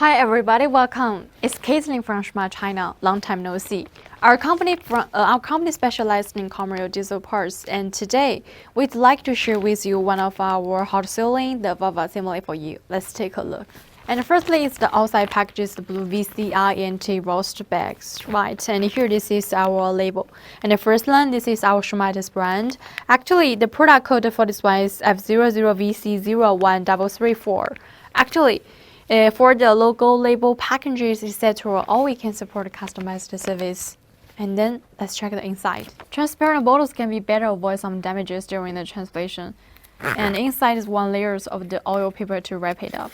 Hi everybody, welcome. It's Caitlin from Shumatt, China. Long time no see. Our company specializes in commercial diesel parts, and today we'd like to share with you one of our hot selling the valve assembly for you. Let's take a look. And firstly, it's the outside packages, the blue wrranty roast bags, right? And here this is our label. And the first one, this is our Shumatt brand. Actually, the product code for this one is F00VC01334. Actually, for the logo, label, packages, etc., all we can support customized service. And then let's check the inside. Transparent bottles can be better avoid some damages during the translation. And inside is one layer of the oil paper to wrap it up.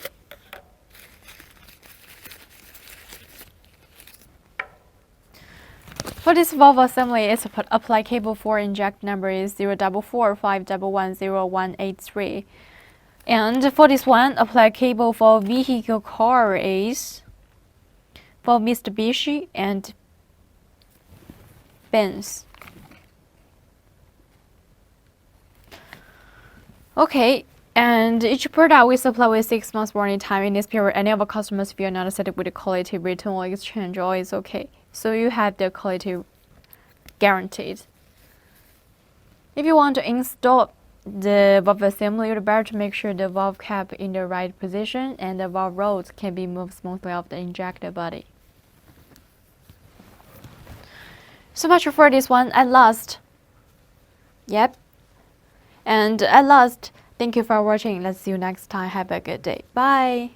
For this valve assembly, it's applicable for inject number is 04451100183. And for this one, applicable for vehicle car is for Mitsubishi and Benz. Okay, and each product we supply with 6 months warranty time. In this period, any of our customers feel not satisfied with the quality, return or exchange, all is okay. So you have the quality guaranteed. If you want to install the valve assembly, you'd better to make sure the valve cap in the right position and the valve rods can be moved smoothly off the injector body. So much for this one. At last, yep. And at last, thank you for watching. Let's see you next time. Have a good day. Bye.